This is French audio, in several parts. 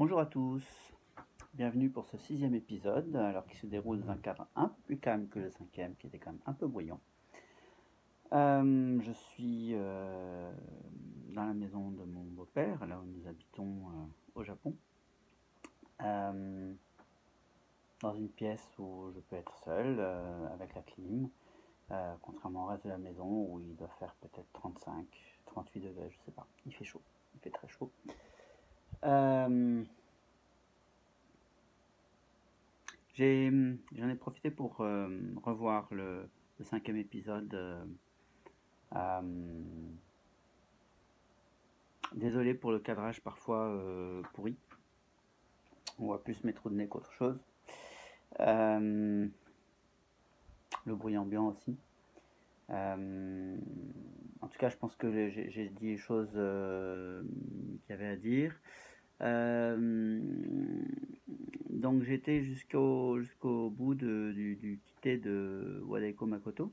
Bonjour à tous, bienvenue pour ce 6e épisode, alors qui se déroule dans un cadre un peu plus calme que le 5e, qui était quand même un peu bruyant. Je suis dans la maison de mon beau-père, là où nous habitons au Japon, euh, dans une pièce où je peux être seul, avec la clim, contrairement au reste de la maison où il doit faire peut-être 35, 38 degrés, je sais pas, il fait chaud, il fait très chaud. J'en ai profité pour revoir le 5e épisode. Euh, Désolé pour le cadrage parfois pourri. On voit plus mes trous de nez qu'autre chose. Euh, le bruit ambiant aussi. En tout cas, je pense que j'ai dit les choses qu'il y avait à dire. Euh, donc j'étais jusqu'au bout du quitté de Wadaiko Makoto.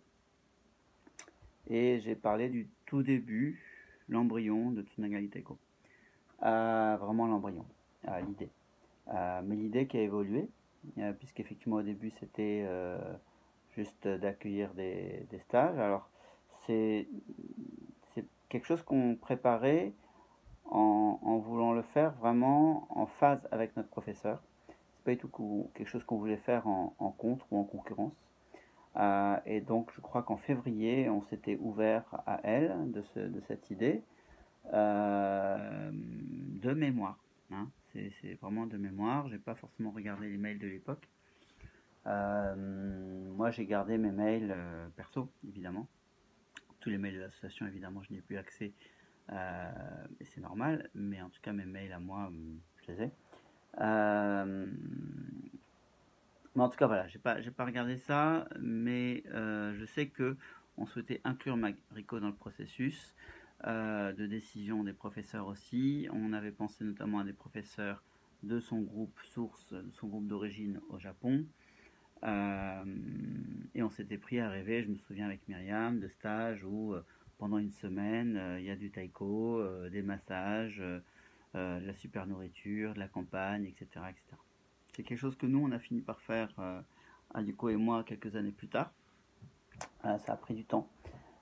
Et j'ai parlé du tout début, l'embryon de Tsunagali Taiko. Vraiment l'embryon, l'idée. Mais l'idée qui a évolué, puisqu'effectivement au début c'était juste d'accueillir des stages. Alors c'est quelque chose qu'on préparait en voulant le faire vraiment en phase avec notre professeur. C'est pas du tout quelque chose qu'on voulait faire en contre ou en concurrence. Et donc je crois qu'en février, on s'était ouvert à elle de cette idée de mémoire. Hein. C'est vraiment de mémoire. J'ai pas forcément regardé les mails de l'époque. Moi, j'ai gardé mes mails perso, évidemment. Tous les mails de l'association, évidemment, je n'y ai plus accès. Et c'est normal. Mais en tout cas, mes mails à moi, je les ai. Mais en tout cas, voilà, j'ai pas regardé ça, mais je sais que on souhaitait inclure Mariko dans le processus de décision des professeurs aussi. On avait pensé notamment à des professeurs de son groupe source, de son groupe d'origine au Japon. Et on s'était pris à rêver, je me souviens avec Myriam, de stages où pendant une semaine, il y a du taiko, des massages, de la super nourriture, de la campagne, etc., etc. C'est quelque chose que nous, on a fini par faire, Aliko et moi, quelques années plus tard. Ça a pris du temps.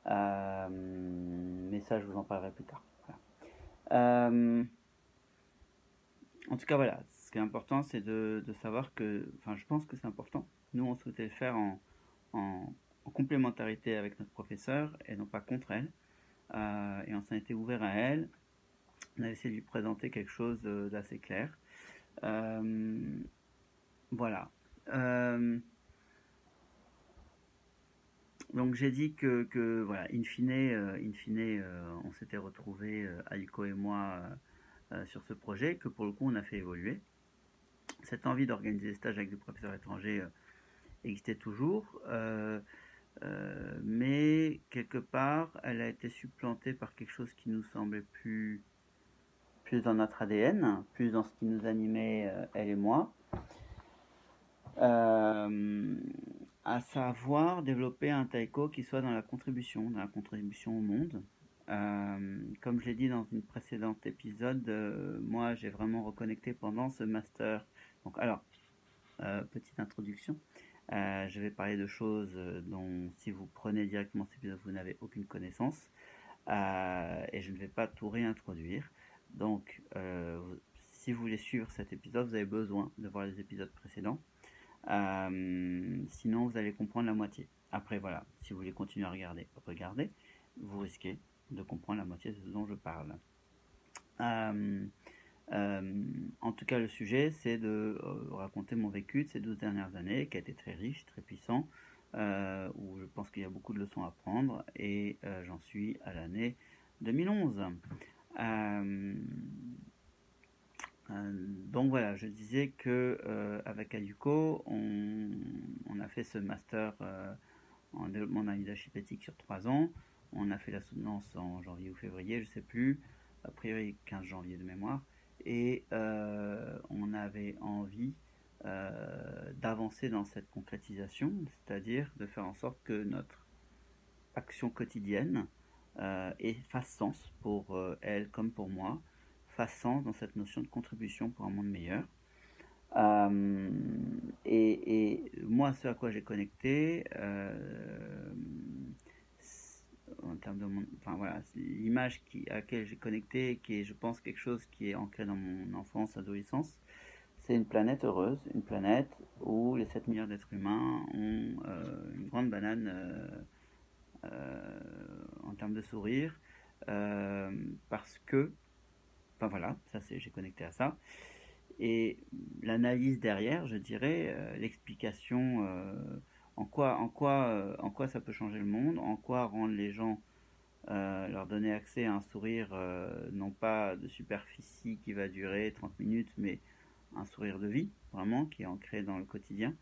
Mais ça, je vous en parlerai plus tard. Voilà. En tout cas, voilà. Ce qui est important, c'est de savoir que... Enfin, je pense que c'est important. Nous, on souhaitait le faire en complémentarité avec notre professeur et non pas contre elle. Et on s'en était ouvert à elle. On a essayé de lui présenter quelque chose d'assez clair. Voilà. Donc j'ai dit que voilà, in fine on s'était retrouvés, Aliko et moi, sur ce projet, que pour le coup on a fait évoluer. Cette envie d'organiser des stages avec des professeurs étrangers existait toujours, mais quelque part elle a été supplantée par quelque chose qui nous semblait plus dans notre ADN, plus dans ce qui nous animait, elle et moi. Euh, à savoir développer un taiko qui soit dans la contribution au monde. Comme je l'ai dit dans une précédente épisode, moi j'ai vraiment reconnecté pendant ce master. Donc alors, petite introduction. Je vais parler de choses dont si vous prenez directement cet épisode, vous n'avez aucune connaissance. Et je ne vais pas tout réintroduire. Donc, si vous voulez suivre cet épisode, vous avez besoin de voir les épisodes précédents. Sinon, vous allez comprendre la moitié. Après, voilà, si vous voulez continuer à regarder, regardez. Vous risquez de comprendre la moitié de ce dont je parle. En tout cas, le sujet, c'est de raconter mon vécu de ces 12 dernières années, qui a été très riche, très puissant, où je pense qu'il y a beaucoup de leçons à prendre, et j'en suis à l'année 2011. Donc voilà, je disais que avec Ayuko, on a fait ce master en développement d'un leadership éthique sur 3 ans. On a fait la soutenance en janvier ou février, je ne sais plus, a priori 15 janvier de mémoire. Et on avait envie d'avancer dans cette concrétisation, c'est-à-dire de faire en sorte que notre action quotidienne fasse sens pour elle comme pour moi, fasse sens dans cette notion de contribution pour un monde meilleur. Euh, et moi, ce à quoi j'ai connecté, en termes de mon, enfin voilà, l'image à laquelle j'ai connecté, qui est, je pense, quelque chose qui est ancré dans mon enfance, adolescence, c'est une planète heureuse, une planète où les 7 milliards d'êtres humains ont une grande banane en termes de sourire, parce que, enfin voilà, ça c'est, j'ai connecté à ça. Et l'analyse derrière, je dirais, l'explication, en quoi ça peut changer le monde, en quoi rendre les gens, leur donner accès à un sourire, non pas de superficie qui va durer 30 minutes, mais un sourire de vie, vraiment, qui est ancré dans le quotidien.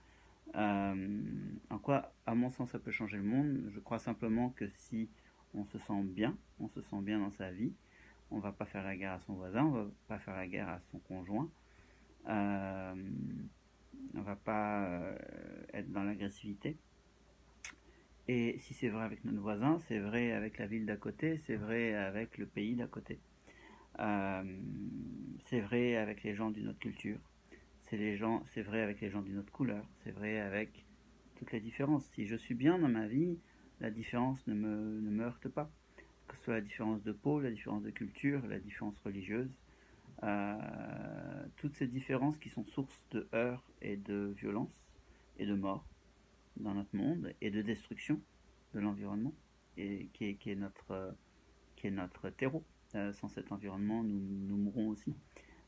En quoi, à mon sens, ça peut changer le monde? Je crois simplement que si on se sent bien dans sa vie, on va pas faire la guerre à son voisin, on va pas faire la guerre à son conjoint, euh, on va pas être dans l'agressivité. Et si c'est vrai avec notre voisin, c'est vrai avec la ville d'à côté, c'est vrai avec le pays d'à côté. Euh, c'est vrai avec les gens d'une autre culture, c'est vrai avec les gens d'une autre couleur, c'est vrai avec toutes les différences. Si je suis bien dans ma vie, la différence ne me heurte pas. Que ce soit la différence de peau, la différence de culture, la différence religieuse, toutes ces différences qui sont source de heurts et de violence et de mort dans notre monde et de destruction de l'environnement et qui est notre terreau. Sans cet environnement, nous mourrons aussi.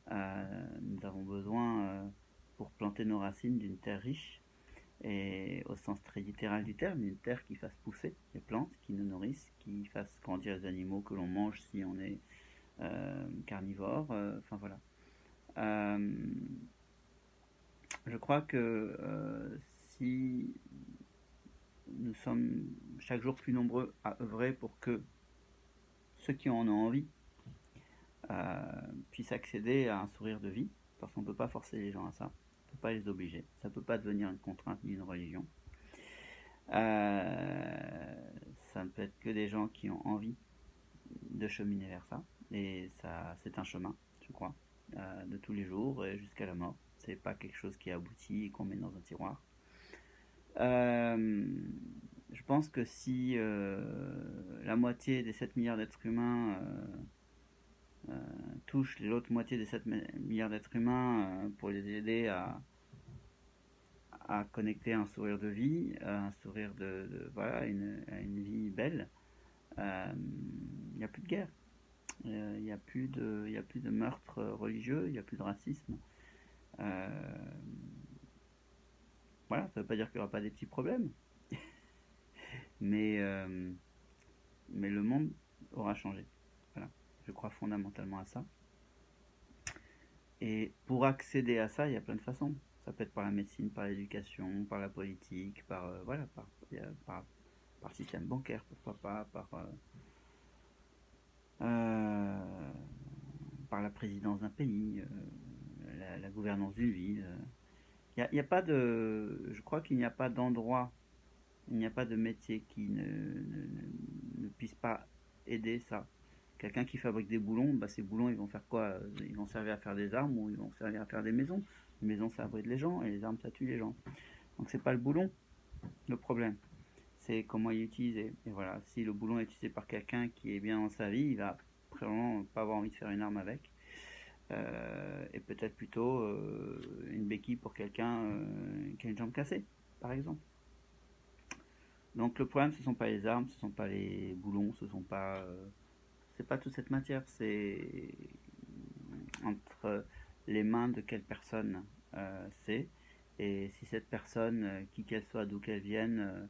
Nous avons besoin, pour planter nos racines, d'une terre riche et au sens très littéral du terme, une terre qui fasse pousser les plantes, qui nous nourrissent, qui fasse grandir les animaux que l'on mange si on est carnivore. Enfin voilà. Euh, je crois que si nous sommes chaque jour plus nombreux à œuvrer pour que ceux qui en ont envie puissent accéder à un sourire de vie, parce qu'on ne peut pas forcer les gens à ça, on ne peut pas les obliger, ça ne peut pas devenir une contrainte ni une religion. Ça ne peut être que des gens qui ont envie de cheminer vers ça, et ça, c'est un chemin, je crois, de tous les jours et jusqu'à la mort. C'est pas quelque chose qui aboutit et qu'on met dans un tiroir. Euh, je pense que si la moitié des 7 milliards d'êtres humains touche l'autre moitié des 7 milliards d'êtres humains pour les aider à connecter un sourire de vie, un sourire voilà, à une vie belle, il n'y a plus de guerre, il n'y a plus de meurtre religieux, il n'y a plus de racisme. Euh, voilà, ça ne veut pas dire qu'il n'y aura pas des petits problèmes, mais, euh, mais le monde aura changé. Voilà, je crois fondamentalement à ça. Et pour accéder à ça, il y a plein de façons. Ça peut être par la médecine, par l'éducation, par la politique, voilà, par le système bancaire, pourquoi pas, euh, par la présidence d'un pays, la gouvernance d'une ville. Y a pas de, je crois qu'il n'y a pas d'endroit, il n'y a pas de métier qui ne puisse pas aider ça. Quelqu'un qui fabrique des boulons, bah ces boulons ils vont faire quoi? Ils vont servir à faire des armes ou ils vont servir à faire des maisons. Les maisons ça abrite les gens et les armes ça tue les gens. Donc c'est pas le boulon le problème, c'est comment il est utilisé. Et voilà, si le boulon est utilisé par quelqu'un qui est bien dans sa vie, il va probablement pas avoir envie de faire une arme avec. Et peut-être plutôt une béquille pour quelqu'un qui a une jambe cassée, par exemple. Donc le problème, ce ne sont pas les armes, ce ne sont pas les boulons, c'est pas toute cette matière, c'est entre les mains de quelle personne c'est. Et si cette personne, qui qu'elle soit, d'où qu'elle vienne,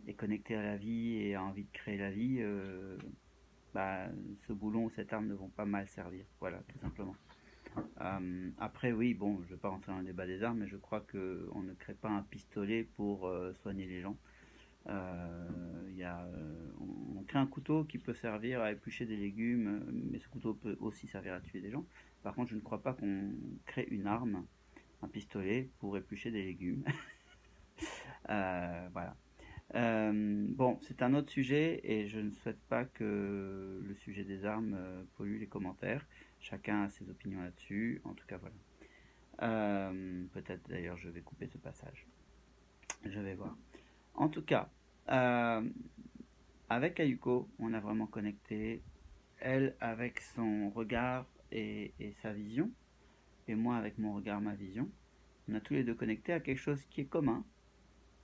est connectée à la vie et a envie de créer la vie, bah, ce boulon ou cette arme ne vont pas mal servir. Voilà, tout simplement. Après, oui, bon, je ne vais pas rentrer dans le débat des armes, mais je crois qu'on ne crée pas un pistolet pour soigner les gens. On crée un couteau qui peut servir à éplucher des légumes, mais ce couteau peut aussi servir à tuer des gens. Par contre, je ne crois pas qu'on crée une arme, un pistolet, pour éplucher des légumes. Voilà. Bon, c'est un autre sujet et je ne souhaite pas que le sujet des armes pollue les commentaires. Chacun a ses opinions là-dessus. En tout cas, voilà. Peut-être d'ailleurs je vais couper ce passage. Je vais voir. En tout cas, avec Ayuko, on a vraiment connecté. Elle avec son regard et sa vision, et moi avec mon regard, ma vision. On a tous les deux connecté à quelque chose qui est commun,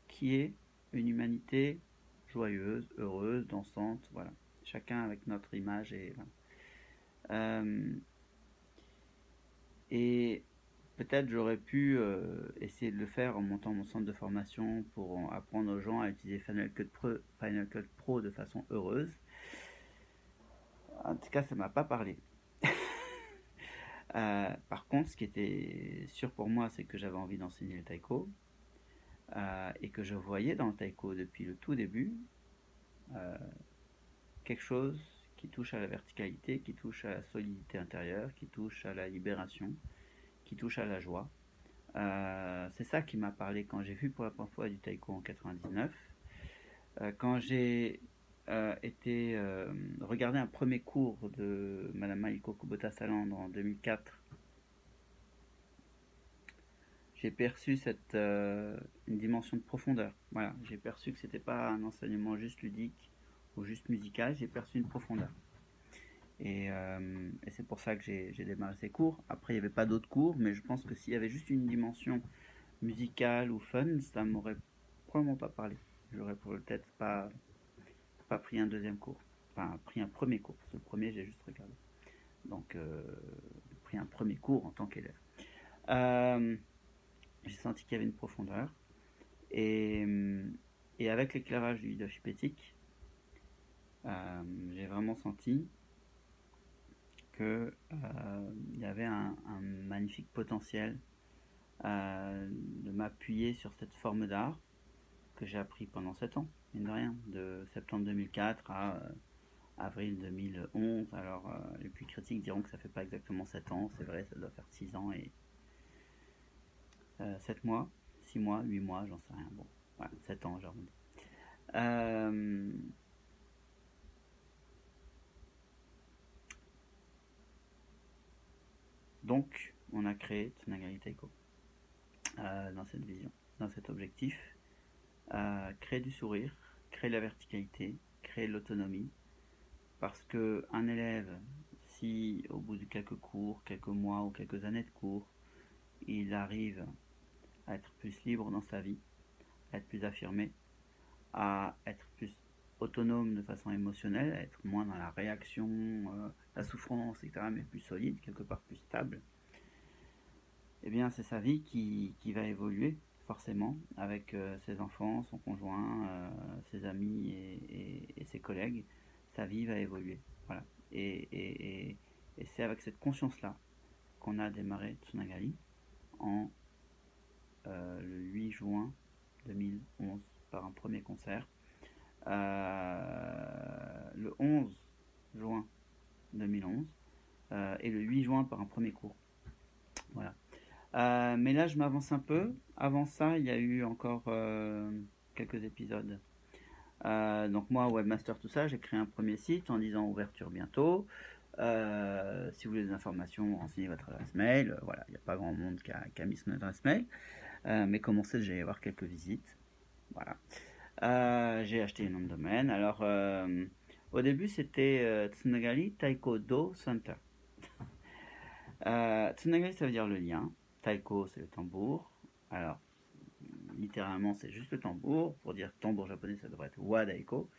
qui est une humanité joyeuse, heureuse, dansante, voilà. Chacun avec notre image et voilà. Et peut-être j'aurais pu essayer de le faire en montant mon centre de formation pour apprendre aux gens à utiliser Final Cut Pro de façon heureuse. En tout cas, ça m'a pas parlé. Par contre, ce qui était sûr pour moi, c'est que j'avais envie d'enseigner le taiko et que je voyais dans le taiko depuis le tout début quelque chose qui touche à la verticalité, qui touche à la solidité intérieure, qui touche à la libération, qui touche à la joie. C'est ça qui m'a parlé quand j'ai vu pour la première fois du taiko en 99. Quand j'ai été regarder un premier cours de Madame Maiko Kubota Salandre en 2004, j'ai perçu une dimension de profondeur. Voilà, j'ai perçu que c'était pas un enseignement juste ludique ou juste musical, j'ai perçu une profondeur. Et c'est pour ça que j'ai démarré ces cours. Après, il n'y avait pas d'autres cours, mais je pense que s'il y avait juste une dimension musicale ou fun, ça m'aurait probablement pas parlé. J'aurais peut-être pas pris un deuxième cours. Enfin, pris un premier cours, parce que le premier, j'ai juste regardé. Donc, pris un premier cours en tant qu'élève. J'ai senti qu'il y avait une profondeur. Et, et avec l'éclairage du leadership éthique, j'ai vraiment senti qu'il y avait un magnifique potentiel de m'appuyer sur cette forme d'art que j'ai appris pendant 7 ans, mine de rien, de septembre 2004 à avril 2011. Alors, les plus critiques diront que ça fait pas exactement 7 ans, c'est vrai, ça doit faire 6 ans et 7 mois, 6 mois, 8 mois, j'en sais rien. Bon, voilà, 7 ans, j'arrondis. Donc, on a créé Tsunagali Taiko dans cette vision, dans cet objectif. Créer du sourire, créer la verticalité, créer l'autonomie. Parce qu'un élève, si au bout de quelques cours, quelques mois ou quelques années de cours, il arrive à être plus libre dans sa vie, à être plus affirmé, à être plus autonome de façon émotionnelle, à être moins dans la réaction, la souffrance, etc., mais plus solide, quelque part plus stable, eh bien c'est sa vie qui va évoluer forcément avec ses enfants, son conjoint, ses amis et ses collègues. Sa vie va évoluer. Voilà. Et c'est avec cette conscience-là qu'on a démarré Tsunagali en le 8 juin 2011 par un premier concert. Le 11 juin 2011 et le 8 juin par un premier cours. Voilà. Mais là, je m'avance un peu. Avant ça, il y a eu encore quelques épisodes. Donc moi, webmaster, tout ça, j'ai créé un premier site en disant ouverture bientôt. Si vous voulez des informations, renseignez votre adresse mail. Voilà, il n'y a pas grand monde qui a mis son adresse mail. Mais commencez déjà à y avoir quelques visites. Voilà. J'ai acheté un nom de domaine. Alors, au début, c'était Tsunagali Taiko-Do Center. Tsunagali, ça veut dire le lien. Taiko, c'est le tambour. Alors, littéralement, c'est juste le tambour. Pour dire tambour japonais, ça devrait être Wadaiko.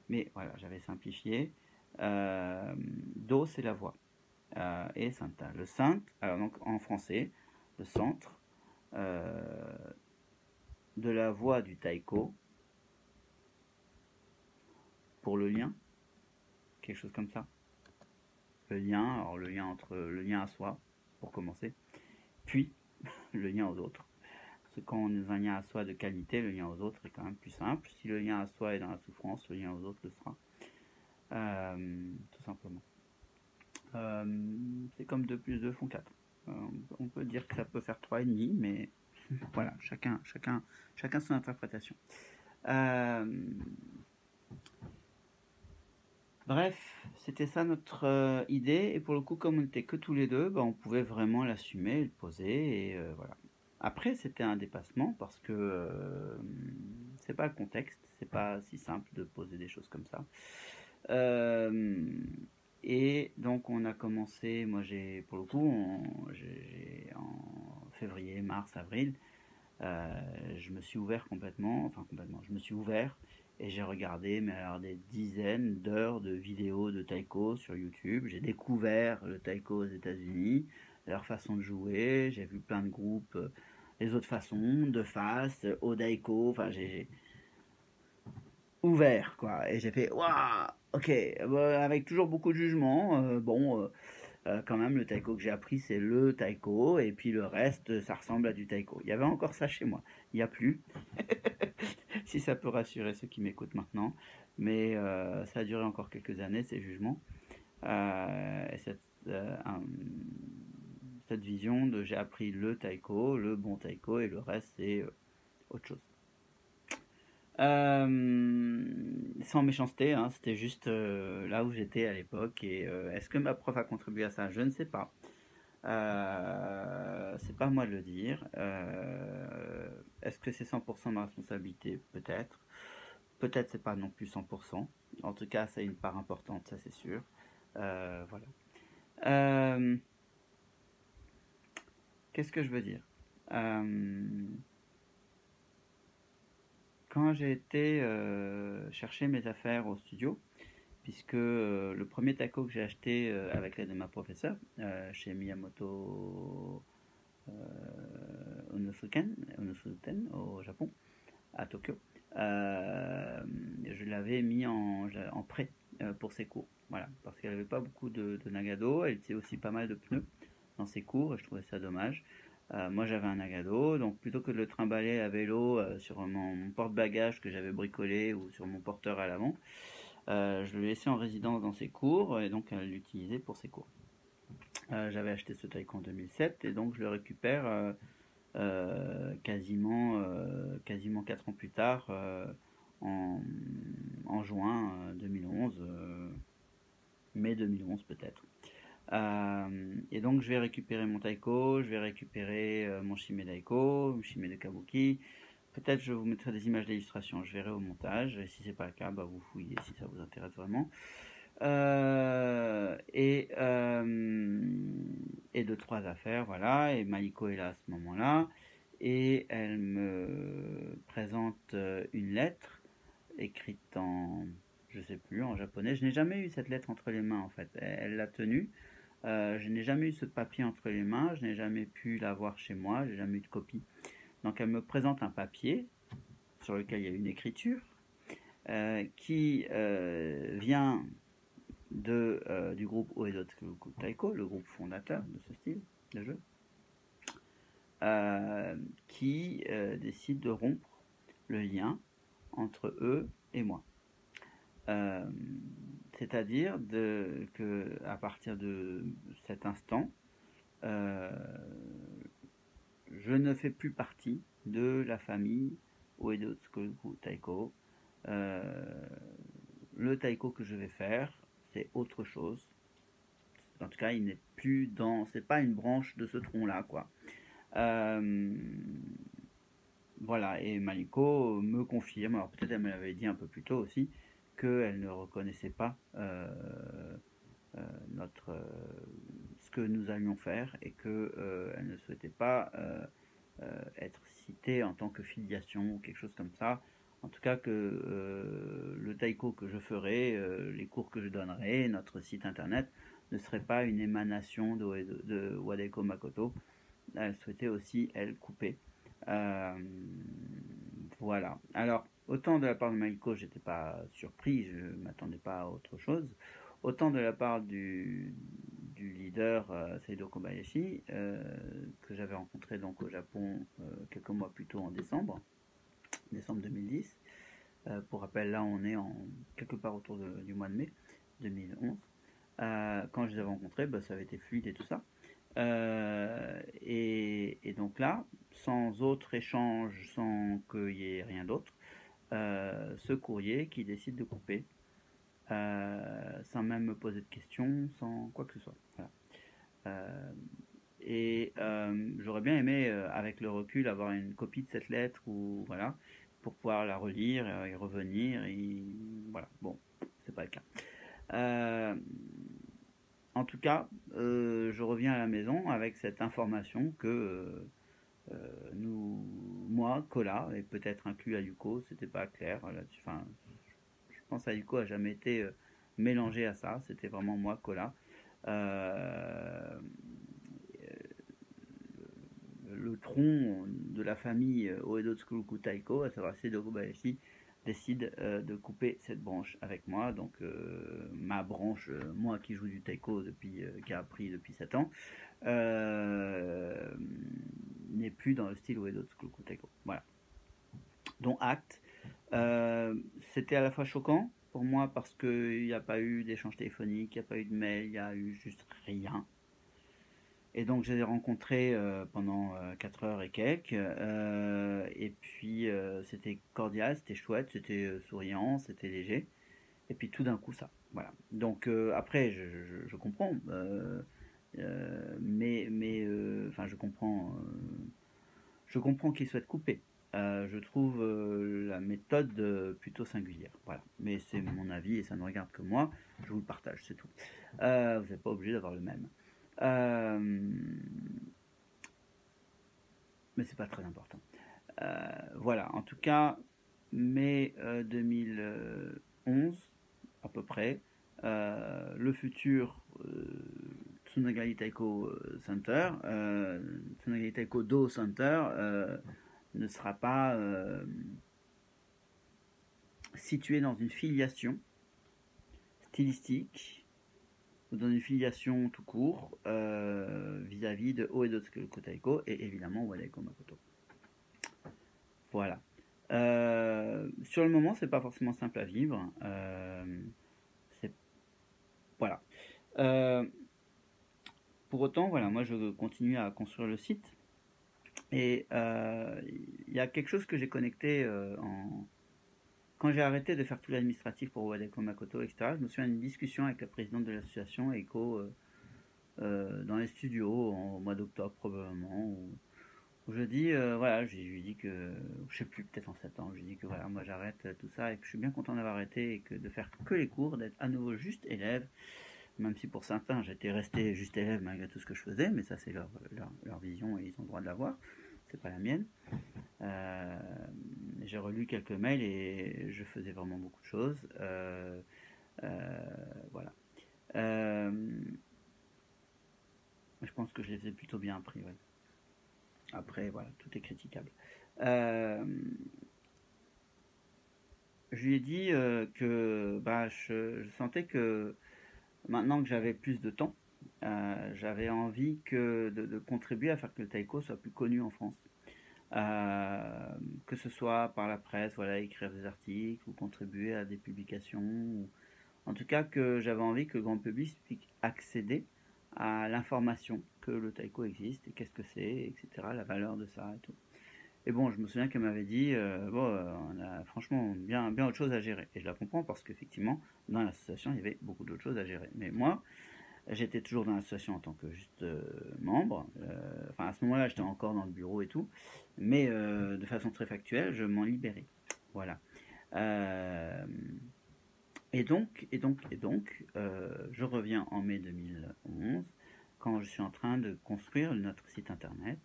Mais voilà, j'avais simplifié. Do, c'est la voix. Et Santa. Le Saint, alors donc en français, le centre de la voix du taiko pour le lien, quelque chose comme ça. Le lien, alors le lien entre le lien à soi, pour commencer, puis le lien aux autres. Parce que quand on est un lien à soi de qualité, le lien aux autres est quand même plus simple. Si le lien à soi est dans la souffrance, le lien aux autres le sera. Tout simplement. C'est comme 2 plus 2 font 4. On peut dire que ça peut faire 3,5, mais voilà, chacun son interprétation. Euh, Bref, c'était ça notre idée. Et pour le coup, comme on n'était que tous les deux, bah, on pouvait vraiment l'assumer, le poser. Et voilà. Après, c'était un dépassement parce que c'est pas le contexte, c'est pas si simple de poser des choses comme ça. Euh, et donc, on a commencé. Moi, pour le coup, en février, mars, avril, je me suis ouvert complètement, enfin complètement, je me suis ouvert et j'ai regardé mais alors des dizaines d'heures de vidéos de taiko sur YouTube. J'ai découvert le taiko aux États-Unis, leur façon de jouer. J'ai vu plein de groupes, les autres façons, de face, au daiko. Enfin, j'ai ouvert quoi et j'ai fait waouh, ok, avec toujours beaucoup de jugement. Quand même, le taiko que j'ai appris, c'est le taiko, et puis le reste, ça ressemble à du taiko. Il y avait encore ça chez moi, il n'y a plus, si ça peut rassurer ceux qui m'écoutent maintenant. Mais ça a duré encore quelques années, ces jugements. Et cette vision de j'ai appris le taiko, le bon taiko, et le reste, c'est autre chose. Sans méchanceté, hein, c'était juste là où j'étais à l'époque. Et est-ce que ma prof a contribué à ça? Je ne sais pas. C'est pas à moi de le dire. Est-ce que c'est 100% ma responsabilité? Peut-être. Peut-être c'est pas non plus 100%. En tout cas, c'est une part importante, ça c'est sûr. Voilà. Euh, Qu'est-ce que je veux dire? Euh, Quand j'ai été chercher mes affaires au studio, puisque le premier taco que j'ai acheté avec l'aide de ma professeure chez Miyamoto Onosuten au Japon, à Tokyo. Je l'avais mis en prêt pour ses cours. Voilà, parce qu'elle n'avait pas beaucoup de Nagado, elle utilisait aussi pas mal de pneus dans ses cours et je trouvais ça dommage. Moi j'avais un Nagado, donc plutôt que de le trimballer à vélo sur mon porte-bagages que j'avais bricolé ou sur mon porteur à l'avant, je le laissais en résidence dans ses cours et donc elle l'utilisait pour ses cours. J'avais acheté ce Taiko en 2007 et donc je le récupère quasiment 4 ans plus tard, en, en juin 2011, mai 2011 peut-être. Et donc je vais récupérer mon taiko, je vais récupérer mon shime daiko, mon shime de kabuki. Peut-être je vous mettrai des images d'illustration, je verrai au montage. Et si c'est pas le cas, bah, vous fouillez si ça vous intéresse vraiment. Et deux, trois affaires, voilà. Et Maliko est là à ce moment-là. Et elle me présente une lettre écrite en, je sais plus, en japonais. Je n'ai jamais eu cette lettre entre les mains, en fait. Elle l'a tenue. Je n'ai jamais eu ce papier entre les mains. Je n'ai jamais pu l'avoir chez moi. J'ai jamais eu de copie. Donc elle me présente un papier sur lequel il y a une écriture qui vient du groupe Oedo Taiko, le groupe fondateur de ce style de jeu, qui décide de rompre le lien entre eux et moi. C'est-à-dire que à partir de cet instant, euh, je ne fais plus partie de la famille Oedo Taiko. Le taiko que je vais faire, c'est autre chose. En tout cas, il n'est plus dans. C'est pas une branche de ce tronc-là, quoi. Euh, voilà, et Maliko me confirme, alors peut-être elle me l'avait dit un peu plus tôt aussi, qu'elle ne reconnaissait pas ce que nous allions faire et qu'elle ne souhaitait pas être citée en tant que filiation ou quelque chose comme ça. En tout cas, que le taiko que je ferai, les cours que je donnerai, notre site internet, ne serait pas une émanation de Wadeko Makoto. Elle souhaitait aussi, elle, couper. Euh, voilà. Alors, autant de la part de Maiko, j'étais pas surpris, je m'attendais pas à autre chose. Autant de la part du leader Seido Kobayashi, que j'avais rencontré donc au Japon quelques mois plus tôt en décembre 2010. Pour rappel, là on est quelque part autour du mois de mai 2011. Quand je les avais rencontrés, bah, ça avait été fluide et tout ça. Et donc là, sans autre échange, sans qu'il y ait rien d'autre, ce courrier qui décide de couper, sans même me poser de questions, sans quoi que ce soit. Voilà. J'aurais bien aimé, avec le recul, avoir une copie de cette lettre ou voilà, pour pouvoir la relire, y revenir. Et voilà, bon, c'est pas le cas. En tout cas, je reviens à la maison avec cette information que moi, Cola, et peut-être inclus Ayuko, c'était pas clair là-dessus. Enfin, je pense Ayuko a jamais été mélangé à ça. C'était vraiment moi, Cola. Euh, le tronc de la famille Oedo Tsukuruku Taiko, à savoir Sedo Kobayashi, décide de couper cette branche avec moi. Donc ma branche, moi qui joue du taiko depuis, qui a appris depuis 7 ans, n'est plus dans le style Oedo Tsukuruku Taiko. Voilà. Donc acte. C'était à la fois choquant pour moi parce qu'il n'y a pas eu d'échange téléphonique, il n'y a pas eu de mail, il n'y a eu juste rien. Et donc je les ai rencontrés pendant 4 heures et quelques. Et puis c'était cordial, c'était chouette, c'était souriant, c'était léger. Et puis tout d'un coup ça. Voilà. Donc après je comprends. Enfin je comprends qu'ils souhaitent couper. Je trouve la méthode plutôt singulière. Voilà. Mais c'est mon avis et ça ne regarde que moi. Je vous le partage, c'est tout. Vous n'êtes pas obligé d'avoir le même. Euh, mais c'est pas très important. Voilà, en tout cas, mai 2011, à peu près, le futur Tsunagali Taiko Center, Tsunagali Taiko Do Center, ne sera pas situé dans une filiation stylistique ou dans une filiation tout court vis-à-vis de Oedo Tsukuruku Taiko et évidemment Wadaiko Makoto. Voilà. Sur le moment, c'est pas forcément simple à vivre. Voilà. Pour autant, voilà, moi je continue à construire le site. Et il y a quelque chose que j'ai connecté quand j'ai arrêté de faire tout l'administratif pour Wadaiko Makoto, etc. Je me souviens d'une discussion avec la présidente de l'association Eiko dans les studios au mois d'octobre probablement. Où je dis, voilà, je lui dis que, je sais plus, peut-être en 7 ans, je lui dis que voilà, moi j'arrête tout ça et que je suis bien content d'avoir arrêté et que de faire que les cours, d'être à nouveau juste élève, même si pour certains j'étais resté juste élève malgré tout ce que je faisais, mais ça c'est leur vision et ils ont le droit de l'avoir, c'est pas la mienne. J'ai relu quelques mails et je faisais vraiment beaucoup de choses. Voilà. Je pense que je les ai plutôt bien appris, ouais. Après, voilà, tout est critiquable. Je lui ai dit que bah, je sentais que maintenant que j'avais plus de temps, j'avais envie de contribuer à faire que le taiko soit plus connu en France. Que ce soit par la presse, voilà, écrire des articles ou contribuer à des publications. En tout cas, que j'avais envie que le grand public puisse accéder à l'information que le taiko existe et qu'est-ce que c'est, etc., la valeur de ça et tout. Et bon, je me souviens qu'elle m'avait dit, bon, on a franchement bien autre chose à gérer. Et je la comprends parce qu'effectivement, dans l'association, il y avait beaucoup d'autres choses à gérer. Mais moi, j'étais toujours dans l'association en tant que juste membre. Enfin, à ce moment-là, j'étais encore dans le bureau et tout. Mais de façon très factuelle, je m'en libérais. Voilà. Et donc, je reviens en mai 2011, quand je suis en train de construire notre site internet.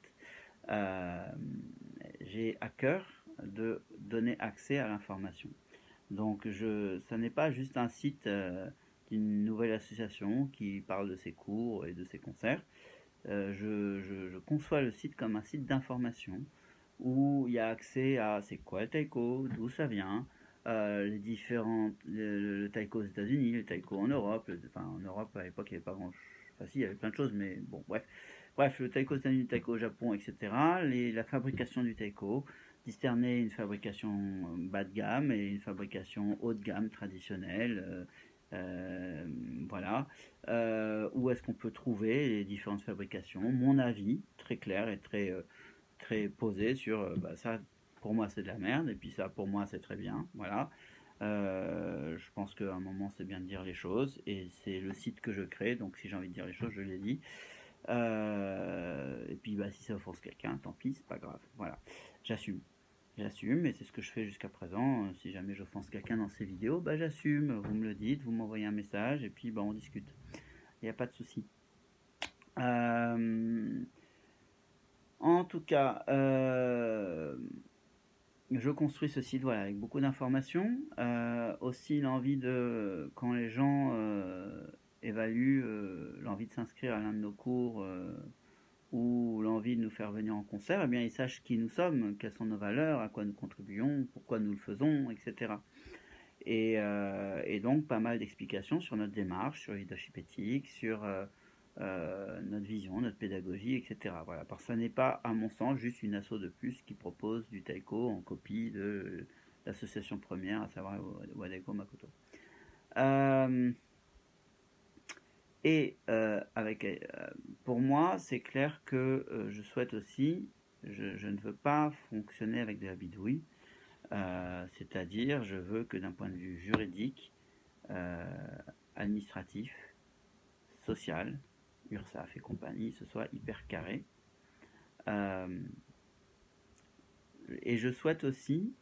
J'ai à cœur de donner accès à l'information. Donc, ça n'est pas juste un site d'une nouvelle association qui parle de ses cours et de ses concerts. Je conçois le site comme un site d'information où il y a accès à c'est quoi le taiko, d'où ça vient, les différents, le taiko aux États-Unis, le taiko en Europe. Enfin, en Europe à l'époque il n'y avait pas grand chose. Enfin, si, il y avait plein de choses, mais bon, bref. Bref, le taiko aux États-Unis, le taiko au Japon, etc. La fabrication du taiko, discerner une fabrication bas de gamme et une fabrication haut de gamme traditionnelle. Voilà. Où est-ce qu'on peut trouver les différentes fabrications. Mon avis, très clair et très posé sur bah, ça, pour moi c'est de la merde, et puis ça pour moi c'est très bien, voilà. Je pense qu'à un moment c'est bien de dire les choses, et c'est le site que je crée, donc si j'ai envie de dire les choses, je les dis. Et puis bah, si ça offense quelqu'un, tant pis, c'est pas grave, voilà. J'assume. J'assume, et c'est ce que je fais jusqu'à présent. Si jamais j'offense quelqu'un dans ces vidéos, bah j'assume, vous me le dites, vous m'envoyez un message, et puis bah, on discute. Il n'y a pas de souci. En tout cas, je construis ce site voilà, avec beaucoup d'informations. Aussi l'envie de, quand les gens évaluent l'envie de s'inscrire à l'un de nos cours ou l'envie de nous faire venir en concert, eh bien ils sachent qui nous sommes, quelles sont nos valeurs, à quoi nous contribuons, pourquoi nous le faisons, etc. Et donc pas mal d'explications sur notre démarche, sur le leadership éthique, sur notre vision, notre pédagogie, etc. Voilà, parce que ça n'est pas, à mon sens, juste une asso de plus qui propose du taiko en copie de l'association première, à savoir Wadaiko Makoto. Pour moi, c'est clair que je souhaite aussi, je ne veux pas fonctionner avec de la bidouille, c'est-à-dire je veux que d'un point de vue juridique, administratif, social, URSAF et compagnie, ce soit hyper carré. Et je souhaite aussi,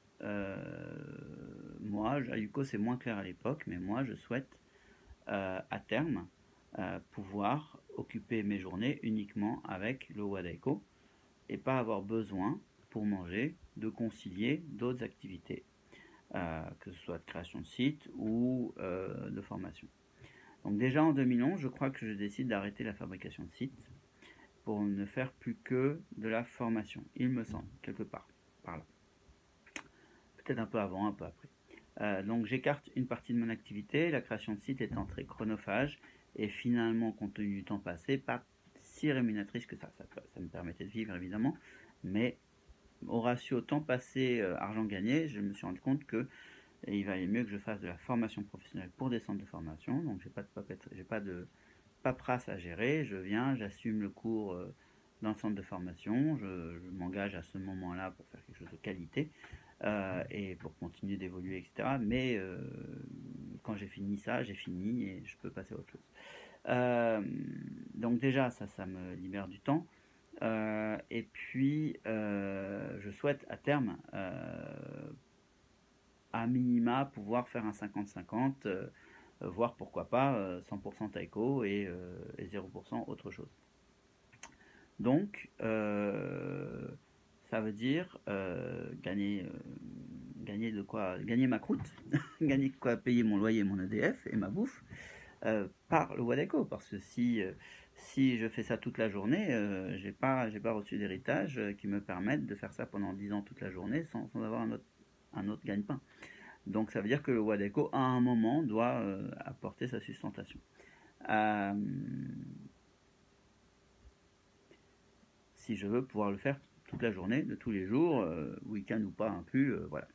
moi, à Yuko c'est moins clair à l'époque, mais moi je souhaite à terme pouvoir occuper mes journées uniquement avec le Wadaiko et pas avoir besoin pour manger de concilier d'autres activités, que ce soit de création de site ou de formation. Donc déjà en 2011, je crois que je décide d'arrêter la fabrication de sites pour ne faire plus que de la formation, il me semble, quelque part, par là. Peut-être un peu avant, un peu après. Donc j'écarte une partie de mon activité, la création de sites étant très chronophage et finalement, compte tenu du temps passé, pas si rémunératrice que ça. Ça me permettait de vivre évidemment, mais au ratio temps passé, argent gagné, je me suis rendu compte que il valait mieux que je fasse de la formation professionnelle pour des centres de formation. Donc j'ai pas de paperasse à gérer, je viens, j'assume le cours dans le centre de formation, je m'engage à ce moment-là pour faire quelque chose de qualité et pour continuer d'évoluer, etc. Mais quand j'ai fini ça, j'ai fini et je peux passer à autre chose. Donc déjà, ça me libère du temps. Et puis, je souhaite à terme, à minima, pouvoir faire un 50-50, voire pourquoi pas 100% taiko et 0% autre chose. Donc, ça veut dire gagner de quoi, gagner ma croûte, gagner de quoi payer mon loyer, mon EDF et ma bouffe par le Wadaiko, parce que si je fais ça toute la journée, j'ai pas reçu d'héritage qui me permette de faire ça pendant 10 ans toute la journée sans avoir un autre gagne-pain. Donc ça veut dire que le Wadaiko à un moment doit apporter sa sustentation. Si je veux pouvoir le faire toute la journée, de tous les jours, week-end ou pas inclus, voilà.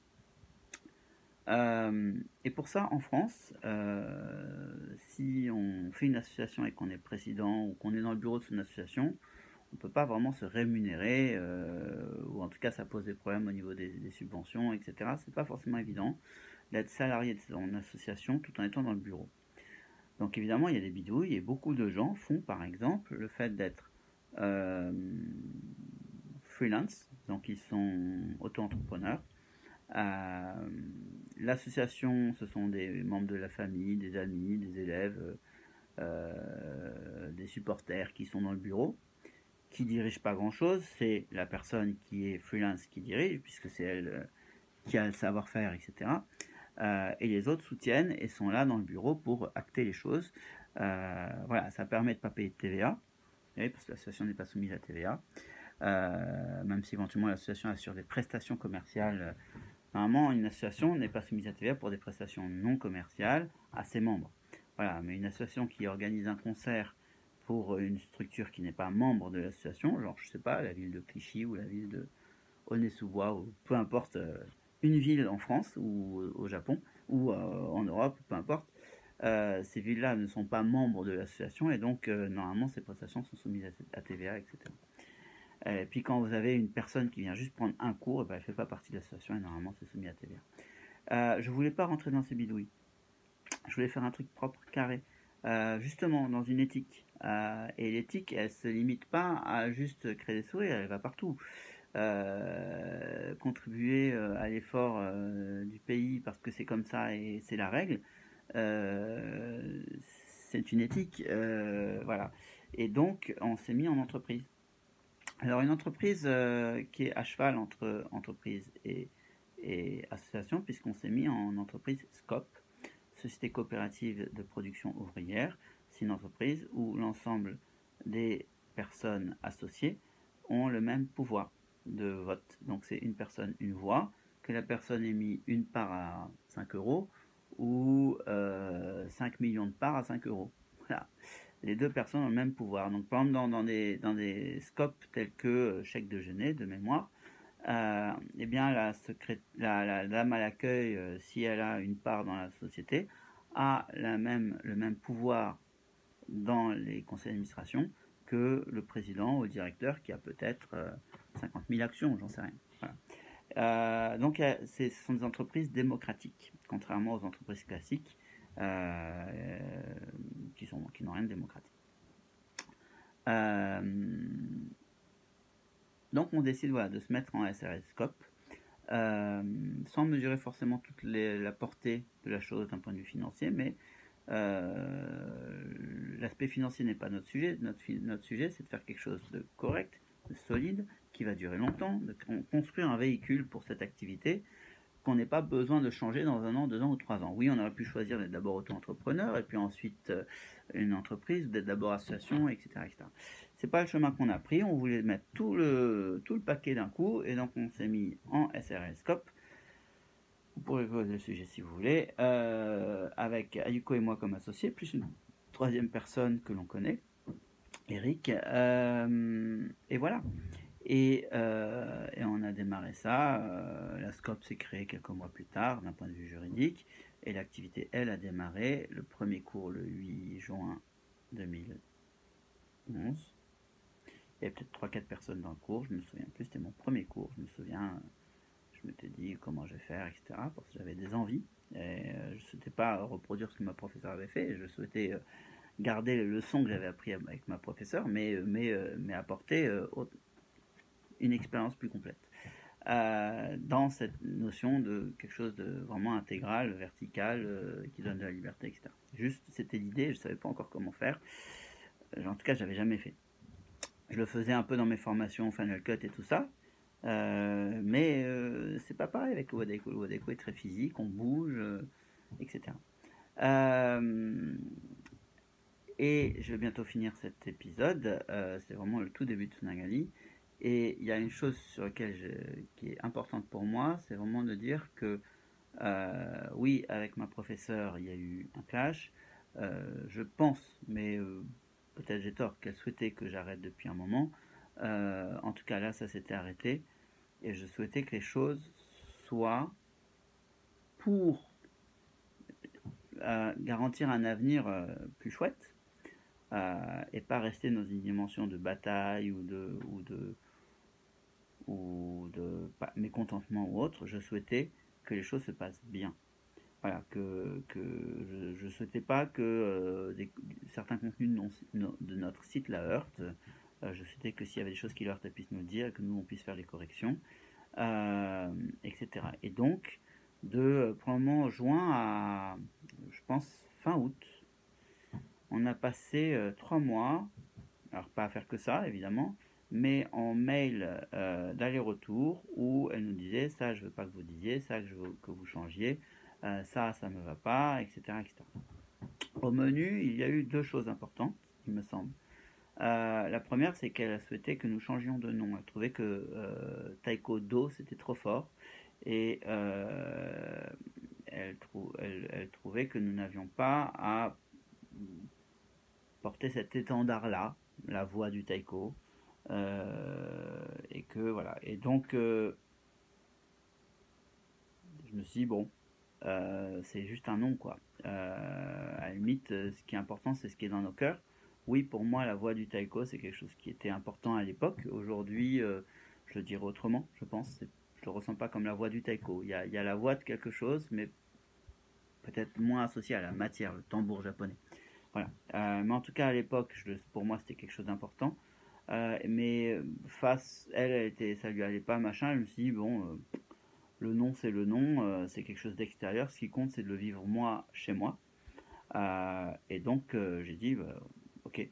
Et pour ça, en France, si on fait une association et qu'on est président ou qu'on est dans le bureau de son association, on ne peut pas vraiment se rémunérer, ou en tout cas ça pose des problèmes au niveau des subventions, etc. C'est pas forcément évident d'être salarié de son association tout en étant dans le bureau. Donc évidemment, il y a des bidouilles et beaucoup de gens font par exemple le fait d'être freelance, donc ils sont auto-entrepreneurs. L'association, ce sont des membres de la famille, des amis, des élèves, des supporters qui sont dans le bureau, qui dirigent pas grand-chose. C'est la personne qui est freelance qui dirige, puisque c'est elle qui a le savoir-faire, etc. Et les autres soutiennent et sont là dans le bureau pour acter les choses. Voilà, ça permet de ne pas payer de TVA, parce que l'association n'est pas soumise à TVA. Même si éventuellement l'association assure des prestations commerciales. Normalement, une association n'est pas soumise à TVA pour des prestations non commerciales à ses membres. Voilà, mais une association qui organise un concert pour une structure qui n'est pas membre de l'association, genre, je sais pas, la ville de Clichy ou la ville de Aulnay-sous-Bois, ou peu importe, une ville en France ou au Japon, ou en Europe, peu importe, ces villes-là ne sont pas membres de l'association et donc normalement ces prestations sont soumises à TVA, etc. Et puis quand vous avez une personne qui vient juste prendre un cours, elle ne fait pas partie de l'association et normalement c'est soumis à TVA. Je voulais pas rentrer dans ces bidouilles. Je voulais faire un truc propre, carré. Justement, dans une éthique. Et l'éthique, elle se limite pas à juste créer des sourires, elle va partout. Contribuer à l'effort du pays parce que c'est comme ça et c'est la règle, c'est une éthique. Voilà. Et donc, on s'est mis en entreprise. Alors, une entreprise qui est à cheval entre entreprise et association, puisqu'on s'est mis en entreprise SCOP, Société coopérative de production ouvrière. C'est une entreprise où l'ensemble des personnes associées ont le même pouvoir de vote. Donc c'est une personne, une voix, que la personne ait mis une part à 5 euros ou 5 millions de parts à 5 euros. Voilà. Les deux personnes ont le même pouvoir. Donc par exemple dans des scopes tels que chèque de Genève de mémoire, eh bien la dame à l'accueil, si elle a une part dans la société, a le même pouvoir dans les conseils d'administration que le président ou le directeur qui a peut-être 50 000 actions, j'en sais rien. Voilà. Donc ce sont des entreprises démocratiques, contrairement aux entreprises classiques qui n'ont rien de démocratique. Donc on décide voilà, de se mettre en SRL Scope, sans mesurer forcément toute la portée de la chose d'un point de vue financier, mais l'aspect financier n'est pas notre sujet. Notre sujet, c'est de faire quelque chose de correct, de solide, qui va durer longtemps, de construire un véhicule pour cette activité qu'on n'ait pas besoin de changer dans 1 an, 2 ans ou 3 ans. Oui, on aurait pu choisir d'être d'abord auto-entrepreneur et puis ensuite une entreprise, d'être d'abord association, etc. etc. C'est pas le chemin qu'on a pris. On voulait mettre tout le paquet d'un coup et donc on s'est mis en SRL Scope. Vous pourrez poser le sujet si vous voulez, avec Ayuko et moi comme associés, plus une troisième personne que l'on connaît, Eric. Et voilà. Et on a démarré ça. La SCOP s'est créée quelques mois plus tard d'un point de vue juridique. Et l'activité, elle, a démarré le premier cours le 8 juin 2011. Il y avait peut-être 3-4 personnes dans le cours, je me souviens plus, c'était mon premier cours. Je me souviens, je m'étais dit comment je vais faire, etc. Parce que j'avais des envies. Et je ne souhaitais pas reproduire ce que ma professeure avait fait. Je souhaitais garder les leçons que j'avais apprises avec ma professeure, mais apporter une expérience plus complète. Dans cette notion de quelque chose de vraiment intégral, vertical, qui donne de la liberté, etc. Juste, c'était l'idée, je ne savais pas encore comment faire. En tout cas, je n'avais jamais fait. Je le faisais un peu dans mes formations Final Cut et tout ça, mais c'est pas pareil avec le Wadeko. Le Wadeko est très physique, on bouge, etc. Et je vais bientôt finir cet épisode. C'est vraiment le tout début de Tsunagali. Et il y a une chose sur laquelle qui est importante pour moi, c'est vraiment de dire que oui, avec ma professeure, il y a eu un clash. Je pense, mais peut-être j'ai tort, qu'elle souhaitait que j'arrête depuis un moment. En tout cas, là, ça s'était arrêté. Et je souhaitais que les choses soient pour garantir un avenir plus chouette. Et pas rester dans une dimension de bataille ou de mécontentement ou autre. Je souhaitais que les choses se passent bien. Voilà, que je ne souhaitais pas que certains contenus de notre site la heurtent. Je souhaitais que s'il y avait des choses qui l'heurtent, elles puissent nous le dire, que nous on puisse faire les corrections, etc. Et donc, de probablement juin à, je pense, fin août, on a passé 3 mois, alors pas à faire que ça évidemment, mais en mail d'aller-retour où elle nous disait ça je veux pas que vous disiez, ça je veux que vous changiez, ça me va pas, etc., etc. Au menu, il y a eu 2 choses importantes, il me semble. La première, c'est qu'elle a souhaité que nous changions de nom. Elle trouvait que Taiko Do c'était trop fort et elle trouvait que nous n'avions pas à porter cet étendard-là, la voix du taiko, et que voilà. Et donc, je me suis dit, bon, c'est juste un nom, quoi. À la limite, ce qui est important, c'est ce qui est dans nos cœurs, oui, pour moi, la voix du taiko, c'est quelque chose qui était important à l'époque. Aujourd'hui, je le dirais autrement, je pense. Je le ressens pas comme la voix du taiko. Il y a la voix de quelque chose, mais peut-être moins associée à la matière, le tambour japonais. Voilà. Mais en tout cas, à l'époque, pour moi, c'était quelque chose d'important. Mais face, ça lui allait pas, machin. Je me suis dit, bon, le nom, c'est le nom, c'est quelque chose d'extérieur. Ce qui compte, c'est de le vivre moi, chez moi. Et donc, j'ai dit, bah, ok,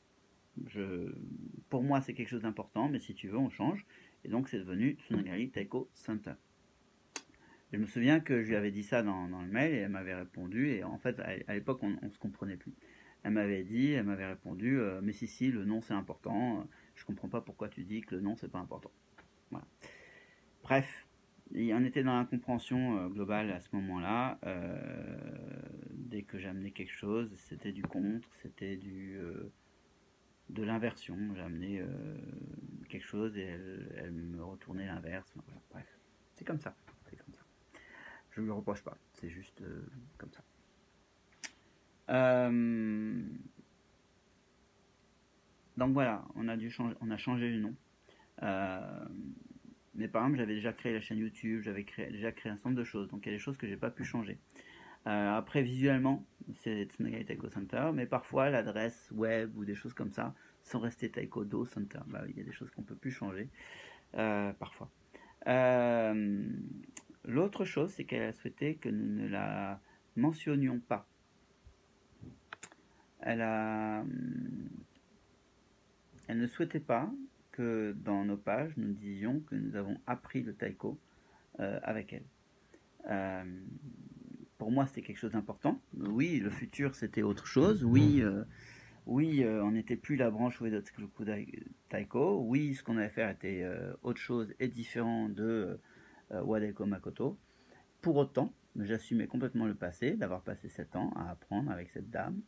pour moi, c'est quelque chose d'important, mais si tu veux, on change. Et donc, c'est devenu Tsunagari Taiko Center. Je me souviens que je lui avais dit ça dans le mail et elle m'avait répondu. Et en fait, à l'époque, on ne se comprenait plus. Elle m'avait répondu, mais si, le nom c'est important. Je comprends pas pourquoi tu dis que le nom c'est pas important. Voilà. Bref, on était dans l'incompréhension globale à ce moment-là. Dès que j'amenais quelque chose, c'était du contre, c'était de l'inversion. J'amenais quelque chose et elle me retournait l'inverse. Voilà, bref, c'est comme ça. Je ne lui reproche pas, c'est juste comme ça. Donc voilà, on a changé le nom. Mais par exemple, j'avais déjà créé la chaîne YouTube, j'avais déjà créé un certain nombre de choses. Donc il y a des choses que j'ai pas pu changer. Après, visuellement, c'est Tsunagari Taiko Center, mais parfois l'adresse web ou des choses comme ça sont restées Taiko Do Center. Bah, il y a des choses qu'on peut plus changer, parfois. L'autre chose, c'est qu'elle a souhaité que nous ne la mentionnions pas. Elle ne souhaitait pas que dans nos pages, nous disions que nous avons appris le taiko avec elle. Pour moi, c'était quelque chose d'important. Oui, le futur, c'était autre chose. Oui, on n'était plus la branche Uedo Tsukuruku Taiko. Oui, ce qu'on allait faire était autre chose et différent de Wadeko Makoto. Pour autant, j'assumais complètement le passé, d'avoir passé 7 ans à apprendre avec cette dame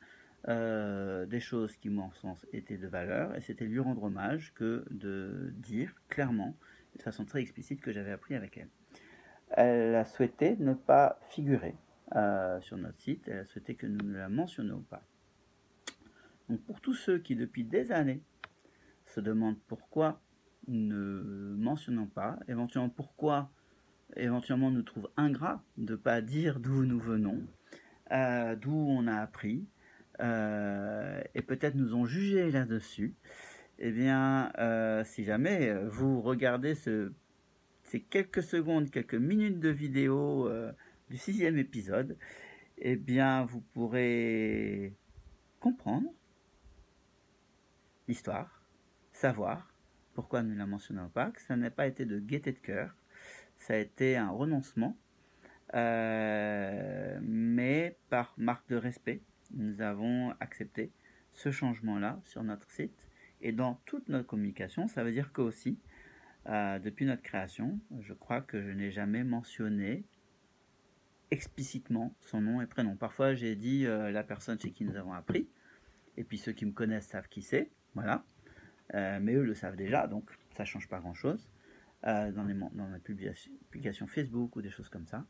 des choses qui, mon sens, étaient de valeur, et c'était lui rendre hommage que de dire clairement, de façon très explicite, que j'avais appris avec elle. Elle a souhaité ne pas figurer sur notre site, elle a souhaité que nous ne la mentionnions pas. Donc pour tous ceux qui, depuis des années, se demandent pourquoi ne mentionnons pas, éventuellement nous trouvent ingrats de ne pas dire d'où nous venons, d'où on a appris, et peut-être nous ont jugé là-dessus, eh bien, si jamais vous regardez ces quelques secondes, quelques minutes de vidéo du 6e épisode, eh bien, vous pourrez comprendre l'histoire, savoir pourquoi nous ne la mentionnons pas, que ça n'a pas été de gaieté de cœur, ça a été un renoncement, mais par marque de respect, nous avons accepté ce changement-là sur notre site et dans toute notre communication. Ça veut dire que aussi, depuis notre création, je crois que je n'ai jamais mentionné explicitement son nom et prénom. Parfois, j'ai dit la personne chez qui nous avons appris, et puis ceux qui me connaissent savent qui c'est, voilà. Mais eux le savent déjà, donc ça change pas grand-chose dans ma publication Facebook ou des choses comme ça.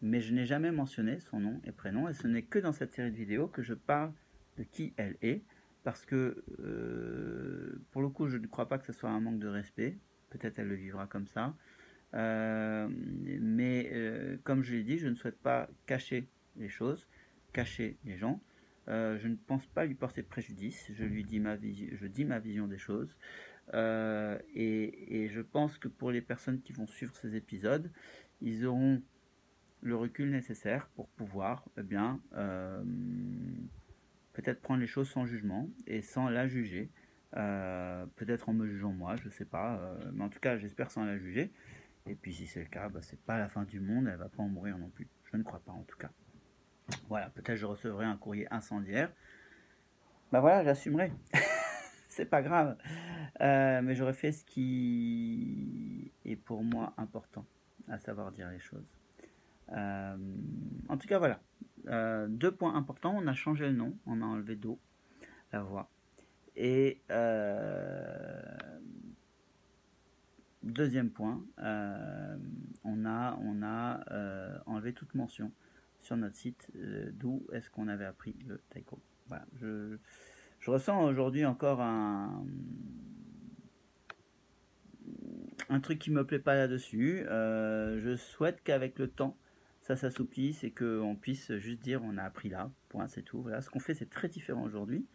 Mais je n'ai jamais mentionné son nom et prénom, et ce n'est que dans cette série de vidéos que je parle de qui elle est, parce que pour le coup, je ne crois pas que ce soit un manque de respect. Peut-être elle le vivra comme ça. Mais comme je l'ai dit, je ne souhaite pas cacher les choses, cacher les gens. Je ne pense pas lui porter préjudice. Je dis ma vision des choses. Et je pense que pour les personnes qui vont suivre ces épisodes, ils auront le recul nécessaire pour pouvoir peut-être prendre les choses sans jugement et sans la juger. Peut-être en me jugeant moi, je sais pas, mais en tout cas j'espère sans la juger. Et puis si c'est le cas, c'est pas la fin du monde, elle va pas en mourir non plus. Je ne crois pas en tout cas. Voilà, peut-être je recevrai un courrier incendiaire. Voilà, j'assumerai. C'est pas grave. Mais j'aurais fait ce qui est pour moi important, à savoir dire les choses. En tout cas, voilà. 2 points importants. On a changé le nom, on a enlevé Do, la voix. Et deuxième point, on a enlevé toute mention sur notre site d'où est-ce qu'on avait appris le taiko. Voilà, Je ressens aujourd'hui encore un truc qui me plaît pas là-dessus. Je souhaite qu'avec le temps, ça s'assouplisse et qu'on puisse juste dire on a appris là, point, c'est tout. Voilà, ce qu'on fait, c'est très différent aujourd'hui.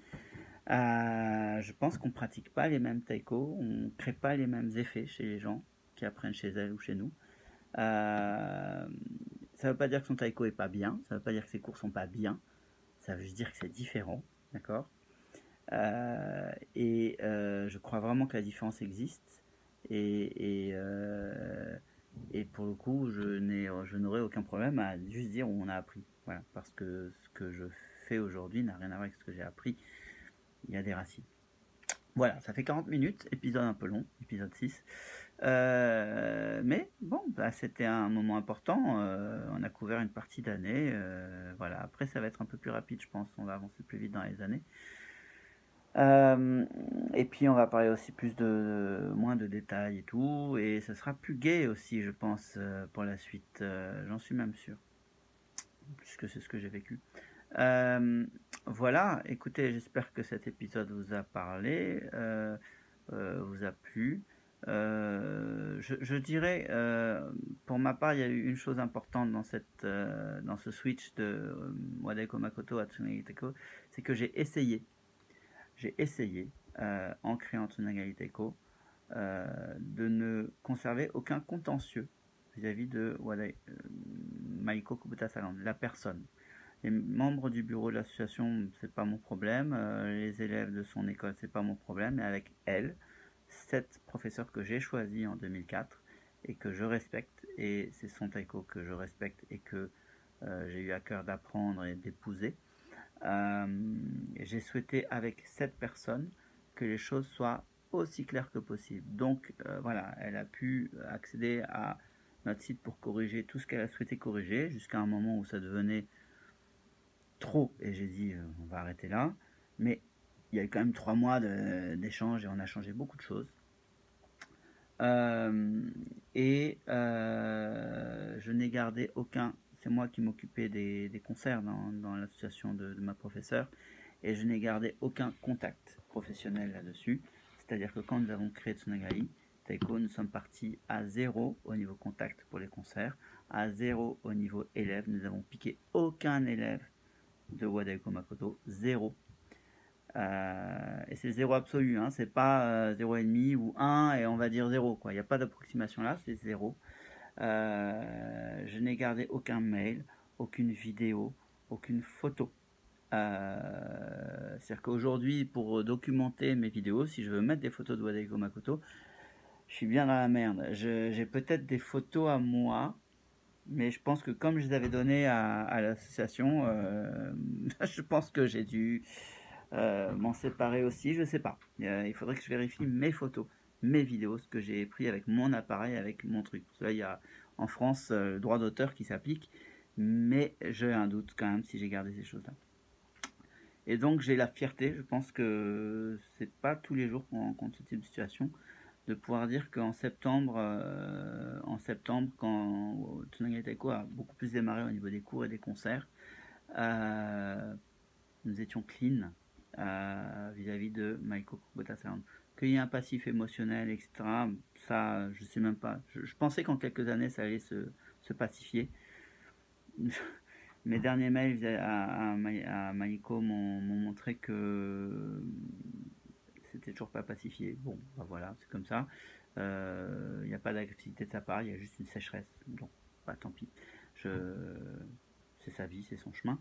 Je pense qu'on pratique pas les mêmes taiko, on crée pas les mêmes effets chez les gens qui apprennent chez elles ou chez nous. Ça veut pas dire que son taiko est pas bien, ça veut pas dire que ses cours sont pas bien, ça veut juste dire que c'est différent, d'accord. Je crois vraiment que la différence existe et pour le coup, je n'aurai aucun problème à juste dire on a appris. Voilà, parce que ce que je fais aujourd'hui n'a rien à voir avec ce que j'ai appris. Il y a des racines. Voilà, ça fait 40 minutes, épisode un peu long, épisode 6. Mais bon, bah, c'était un moment important. On a couvert une partie d'année. Voilà, après, ça va être un peu plus rapide, je pense. On va avancer plus vite dans les années. Et puis on va parler aussi plus moins de détails et tout, et ça sera plus gai aussi, je pense, pour la suite. J'en suis même sûr, puisque c'est ce que j'ai vécu. Voilà, écoutez, j'espère que cet épisode vous a parlé, vous a plu. Je dirais, pour ma part, il y a eu une chose importante dans ce switch de Wadaiko Makoto à Tsunagi Taiko, c'est que j'ai essayé, en créant Tsunagali Taiko, de ne conserver aucun contentieux vis-à-vis de Maiko Kubota-Sagan, la personne. Les membres du bureau de l'association, c'est pas mon problème. Les élèves de son école, c'est pas mon problème. Mais avec elle, cette professeure que j'ai choisie en 2004 et que je respecte, et c'est son taiko que je respecte et que j'ai eu à cœur d'apprendre et d'épouser. J'ai souhaité avec cette personne que les choses soient aussi claires que possible. Donc voilà, elle a pu accéder à notre site pour corriger tout ce qu'elle a souhaité corriger, jusqu'à un moment où ça devenait trop, et j'ai dit on va arrêter là. Mais il y a eu quand même 3 mois d'échange et on a changé beaucoup de choses. Je n'ai gardé aucun. C'est moi qui m'occupais des concerts dans l'association de ma professeure, et je n'ai gardé aucun contact professionnel là-dessus. C'est-à-dire que quand nous avons créé Tsunagali Taiko, nous sommes partis à 0 au niveau contact pour les concerts, à 0 au niveau élève. Nous n'avons piqué aucun élève de Wadaiko Makoto, 0. Et c'est 0 absolu, hein, c'est pas 0,5 ou 1 et on va dire 0, quoi. Il n'y a pas d'approximation là, c'est 0. Je n'ai gardé aucun mail, aucune vidéo, aucune photo. C'est-à-dire qu'aujourd'hui, pour documenter mes vidéos, si je veux mettre des photos de Wadaiko Makoto, je suis bien dans la merde. J'ai peut-être des photos à moi, mais je pense que comme je les avais données à l'association, je pense que j'ai dû m'en séparer aussi, je sais pas. Il faudrait que je vérifie mes photos, mes vidéos, ce que j'ai pris avec mon appareil, avec mon truc. Parce que là, il y a en France le droit d'auteur qui s'applique, mais j'ai un doute quand même si j'ai gardé ces choses-là. Et donc j'ai la fierté, je pense que c'est pas tous les jours qu'on rencontre ce type de situation, de pouvoir dire qu'en septembre, quand Tsunagali Taiko a beaucoup plus démarré au niveau des cours et des concerts, nous étions clean vis-à-vis de Maiko Kubota-Sagan. Qu'il y ait un passif émotionnel, etc., ça, je sais même pas. Je pensais qu'en quelques années, ça allait se pacifier. Mes derniers mails à Maiko m'ont montré que c'était toujours pas pacifié. Bon, bah voilà, c'est comme ça. Il n'y a pas d'agressivité de sa part, il y a juste une sécheresse. Donc, bah tant pis. C'est sa vie, c'est son chemin.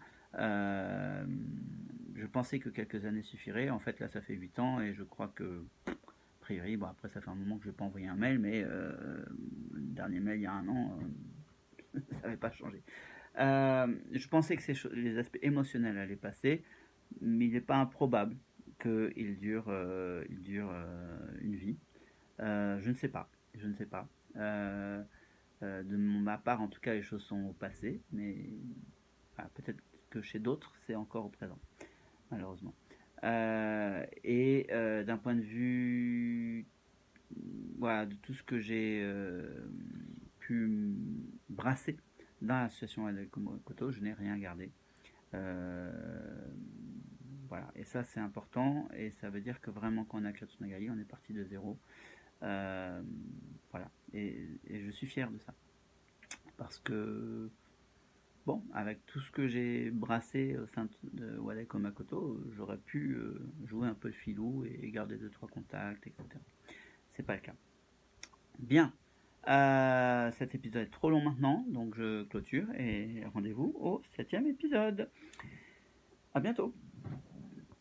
Je pensais que quelques années suffiraient. En fait, là, ça fait 8 ans et je crois que, a priori, bon, après, ça fait un moment que je n'ai pas envoyé un mail, mais le dernier mail, il y a un an, ça n'avait pas changé. Je pensais que les aspects émotionnels allaient passer, mais il n'est pas improbable qu'il dure une vie. Je ne sais pas. Je ne sais pas. De ma part, en tout cas, les choses sont au passé, mais peut-être que chez d'autres, c'est encore au présent, malheureusement. D'un point de vue voilà, de tout ce que j'ai pu brasser dans l'association Wadaiko Makoto, je n'ai rien gardé. Voilà, et ça c'est important, et ça veut dire que vraiment quand on a Katsunagai, on est parti de zéro. Voilà, et je suis fier de ça. Parce que, bon, avec tout ce que j'ai brassé au sein de Wadeko Makoto, j'aurais pu jouer un peu de filou et garder 2-3 contacts, etc. C'est pas le cas. Bien, cet épisode est trop long maintenant, donc je clôture et rendez-vous au 7e épisode. À bientôt.